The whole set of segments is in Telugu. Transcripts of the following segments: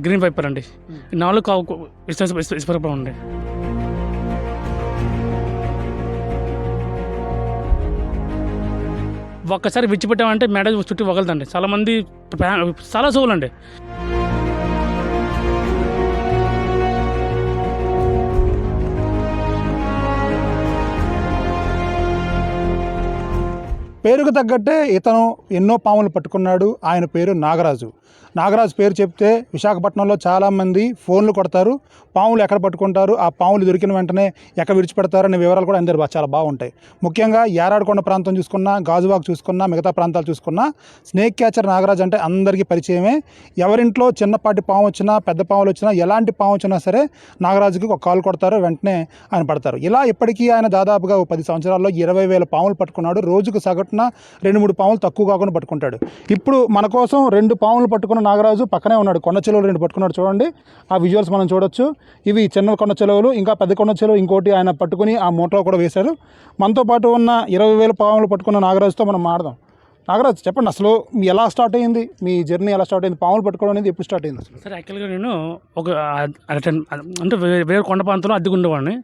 గ్రీన్ వైపర్ అండి. ఈ 4 విశ్వరూపం అండి. ఒక్కసారి విడిచిపెట్టామంటే మెడ చుట్టూ వగలదండి. చాలామంది చాలా సోవులండి. పేరుకు తగ్గట్టే ఇతను ఎన్నో పాములు పట్టుకున్నాడు. ఆయన పేరు నాగరాజు. నాగరాజు పేరు చెప్తే విశాఖపట్నంలో చాలామంది ఫోన్లు కొడతారు. పాములు ఎక్కడ పట్టుకుంటారు, ఆ పాములు దొరికిన వెంటనే ఎక్కడ విడిచిపెడతారు అనే వివరాలు కూడా అందరు చాలా బాగుంటాయి. ముఖ్యంగా యారాడకొండ ప్రాంతం చూసుకున్నా, గాజువాక్ చూసుకున్నా, మిగతా ప్రాంతాలు చూసుకున్నా స్నేక్ క్యాచర్ నాగరాజు అంటే అందరికీ పరిచయమే. ఎవరింట్లో చిన్నపాటి పాము వచ్చినా, పెద్ద పాములు వచ్చినా, ఎలాంటి పాము వచ్చినా సరే నాగరాజుకి ఒక కాల్ కొడతారు, వెంటనే ఆయన పడతారు. ఇలా ఇప్పటికీ ఆయన దాదాపుగా 10 సంవత్సరాల్లో 20,000 పాములు పట్టుకున్నాడు. రోజుకు సగటున 2-3 పాములు తక్కువ కాకుండా పట్టుకుంటాడు. ఇప్పుడు మన కోసం 2 పాములు పట్టుకున్న నాగరాజు పక్కనే ఉన్నాడు. కొండ చెలువలు 2 పట్టుకున్నాడు. చూడండి, ఆ విజువల్స్ మనం చూడొచ్చు. ఇవి చిన్న కొండ చెలువలు, ఇంకా పెద్ద కొండ చెలువ ఇంకోటి ఆయన పట్టుకుని ఆ మూటలో కూడా వేశారు. మనతో పాటు ఉన్న 20,000 పాములు పట్టుకున్న నాగరాజుతో మనం మాడదాం. నాగరాజు, చెప్పండి, అసలు ఎలా స్టార్ట్ అయ్యింది మీ జర్నీ? ఎలా స్టార్ట్ అయింది? పాములు పట్టుకోవడం అనేది ఎప్పుడు స్టార్ట్ అయింది అసలు? సార్, యాక్చువల్గా నేను అంటే వేరే కొండ ప్రాంతంలో అద్దెకు ఉండేవాడిని.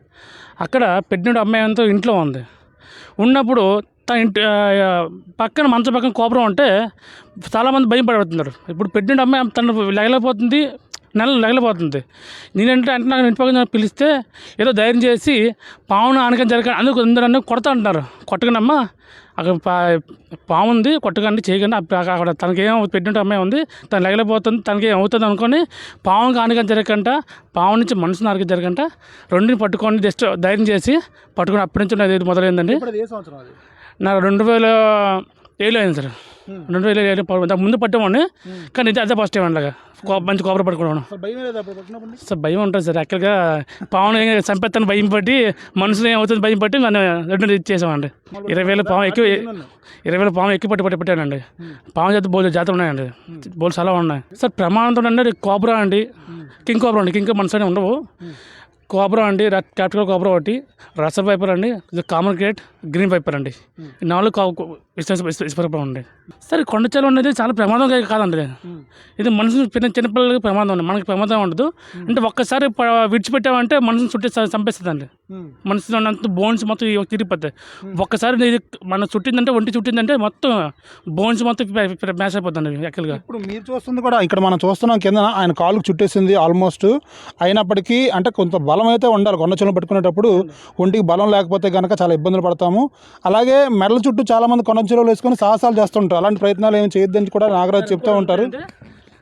అక్కడ పెట్టిన అమ్మాయి అంతా ఇంట్లో ఉంది. ఉన్నప్పుడు తన ఇంటి పక్కన మంచం పక్కన కోపరం ఉంటే చాలామంది భయం పడుతున్నారు. ఇప్పుడు పెట్టిన అమ్మాయి తను లెగలేకపోతుంది, లెగలేకపోతుంది. నేనంటే అంటే నాకు ఇంటి పక్కన పిలిస్తే ఏదో ధైర్యం చేసి పావును ఆనకం జరగ అందుకు అందరూ కొడతా అంటున్నారు. కొట్టకండమ్మా, అక్కడ పాము ఉంది, కొట్టకండి, చేయకండి. అక్కడ తనకేం పెట్టినట్టు అమ్మాయి ఉంది, తను లెగలేకపోతుంది, తనకి ఏమవుతుంది అనుకొని పావుకి ఆనకం జరగకంట, పాము నుంచి మనుషుని ఆనకం జరగకంట, రెండుని పట్టుకొని జస్ట్ ధైర్యం చేసి పట్టుకొని అప్పటి నుంచి అది మొదలైందండి. నాకు 2007 అయింది సార్. 2007 ముందు పట్టామండి, కానీ ఇది అదే ఫస్ట్ టైం అలాగా మంచి కోపర పట్టుకోవడం. సార్ భయం ఉంటుంది సార్. యాక్చువల్గా పావును చంపేస్తాను భయం పట్టి, మనుషులు ఏమవుతుంది భయం పట్టి నన్ను 2 ఇచ్చేసామండి. 20,000 పాము ఎక్కువ 20,000 పాము ఎక్కువ పెట్టానండి. పాము చేత బోల్ జాతర ఉన్నాయండి, బోల్ చాలా ఉన్నాయి సార్. ప్రమాణంతో అండి కోబ్రా అండి, కింగ్ కోబ్రా అండి. కింగ్ మనసు అని ఉండవు. కోబ్రా అండి, క్యాపిటల్ కోబ్రా ఒకటి, రసల్ వైపర్ అండి, ఇది కామన్ క్రేట్, గ్రీన్ వైపర్ అండి. 4 విశ్వరూపం అండి. సరే, కొండ చెలువ అనేది చాలా ప్రమాదం కాదండి. ఇది మనుషులు చిన్నపిల్లలకి ప్రమాదం ఉంది, మనకి ప్రమాదం ఉండదు. అంటే ఒక్కసారి విడిచిపెట్టామంటే మనుషుని చుట్టి చంపేస్తుందండి. మనుషులు అంత బోన్స్ మొత్తం తిరిగిపోతాయి. ఒక్కసారి ఇది మన చుట్టిందంటే, ఒంటి చుట్టిందంటే మొత్తం బోన్స్ మొత్తం మ్యాచ్ అయిపోతుంది యాక్చువల్గా. ఇప్పుడు మీరు చూస్తుంది కూడా ఇక్కడ మనం చూస్తున్నాం, కింద ఆయన కాలుకు చుట్టేసింది ఆల్మోస్ట్. అయినప్పటికీ అంటే కొంత బలం అయితే ఉండాలి. కొండ చెలువ పట్టుకునేటప్పుడు ఒంటికి బలం లేకపోతే కనుక చాలా ఇబ్బందులు పడతాము. అలాగే మెడల చుట్టూ చాలామంది కొండ చెలువలు వేసుకొని సాహసాలు చేస్తుంటారు. అలాంటి ప్రయత్నాలు ఏమి చేయొద్దని కూడా నాగరాజు చెప్తూ ఉంటారు.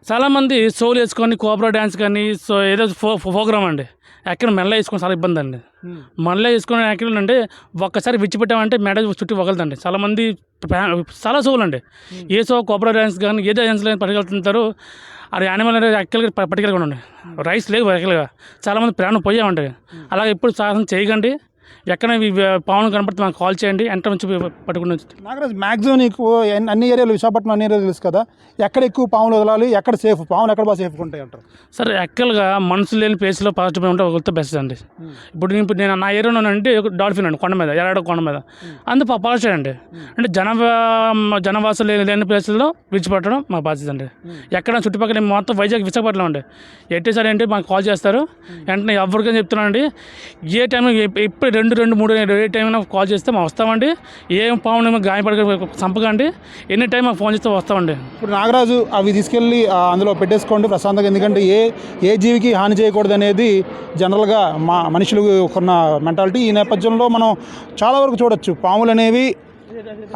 చాలామంది సోలు వేసుకొని కోబ్రా డ్యాన్స్ కానీ ఏదో ప్రోగ్రామ్ అండి, ఎక్కడ మెల్ల వేసుకొని చాలా ఇబ్బంది అండి. మెల్ల వేసుకొని యాక్చువల్ అంటే ఒక్కసారి విడిచిపెట్టామంటే మెడ చుట్టూ వగలదండి. చాలామంది చాలా సోలు అండి. ఏ కోబ్రా డ్యాన్స్ కానీ ఏదో డ్యాన్స్ పట్టుకెళ్తుంటారు. అది యానిమల్ అనేది యాక్చువల్గా పట్టుకెళ్ళగా ఉండండి. రైస్ లేవు యాక్చువల్గా, చాలామంది ప్రాణం పోయామంటాయి. అలాగే ఎప్పుడు సాహసం చేయకండి. ఎక్కడ పావును కనపడితే మాకు కాల్ చేయండి, ఎంటర్ నుంచి పట్టుకుని. నాగరాజు, మ్యాక్సిమం నీకు అన్ని ఏరియాలు, విశాఖపట్నం అన్ని ఏరియాలు తెలుసు కదా, ఎక్కడ ఎక్కువ పాములు వదలాలి, ఎక్కడ సేఫ్, పాములు ఎక్కడ బాగా సేఫ్గా ఉంటాయి అంటారు? సార్, యాక్చువల్గా మనుషులు లేని ప్లేస్లో పాజిటివ్ ఉంటే ఒకరితో బెస్ట్ అండి. ఇప్పుడు నేను నా ఏరియాలో అంటే డాల్ఫిన్ అండి, కొండ మీద, ఎరాడ కొండ మీద, అందుకు పాజిటివ్ అండి. అంటే జనవాసం లేని ప్లేస్లో విడిచిపెట్టడం మా బాధ్యత అండి. ఎక్కడ చుట్టుపక్కల మొత్తం వైజాగ్, విశాఖపట్నం అండి. ఎట్టేసారి ఏంటి మాకు కాల్ చేస్తారు, వెంటనే ఎవరికైనా చెప్తున్నానండి. ఏ టైం ఇప్పుడు 2-3 ఏ టైం కాల్ చేస్తే మేము వస్తామండి. ఏం పావును గాయపడ చంపకండి, ఎనీ టైం మాకు ఫోన్ చేస్తే వస్తామండి. ఇప్పుడు నాగరాజు అవి తీసుకెళ్ళి అందులో పెట్టేసుకోండి ప్రశాంతంగా. ఎందుకంటే ఏ జీవికి హాని చేయకూడదు అనేది జనరల్గా మనుషులు కొన్న మెంటాలిటీ. ఈ నేపథ్యంలో మనం చాలా వరకు చూడొచ్చు, పాములు అనేవి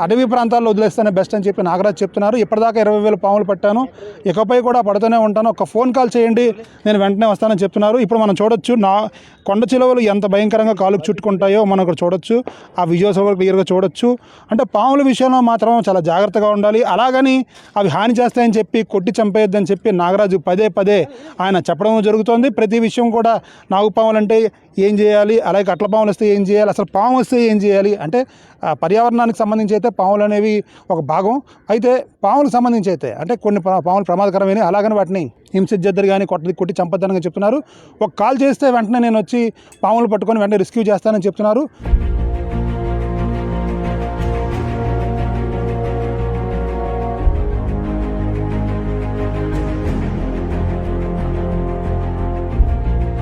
అడవి ప్రాంతాల్లో వదిలేస్తేనే బెస్ట్ అని చెప్పి నాగరాజు చెప్తున్నారు. ఇప్పటిదాకా 20,000 పాములు పట్టాను, ఇకపై కూడా పడుతూనే ఉంటాను, ఒక ఫోన్ కాల్ చేయండి, నేను వెంటనే వస్తానని చెప్తున్నారు. ఇప్పుడు మనం చూడొచ్చు కొండ చిలువలు ఎంత భయంకరంగా కాలుకు చుట్టుకుంటాయో మనం ఇక్కడ చూడొచ్చు. ఆ విజువల్స్ క్లియర్గా చూడొచ్చు. అంటే పాముల విషయంలో మాత్రం చాలా జాగ్రత్తగా ఉండాలి. అలాగని అవి హాని చేస్తాయని చెప్పి కొట్టి చంపేయొద్దని చెప్పి నాగరాజు పదే ఆయన చెప్పడం జరుగుతోంది. ప్రతి విషయం కూడా నాగుపాములు అంటే ఏం చేయాలి, అలాగే అట్ల పాములు వస్తే ఏం చేయాలి, అసలు పాము వస్తే ఏం చేయాలి అంటే పర్యావరణానికి సంబంధించి అయితే పాములు అనేవి ఒక భాగం. అయితే పాములకు సంబంధించి అయితే అంటే కొన్ని పాములు ప్రమాదకరమైన, అలాగని వాటిని హింసించద్దని కానీ కొట్టి చంపొద్దని చెప్తున్నారు. ఒక కాల్ చేస్తే వెంటనే నేను వచ్చి పాములు పట్టుకొని వెంటనే రెస్క్యూ చేస్తానని చెప్తున్నారు.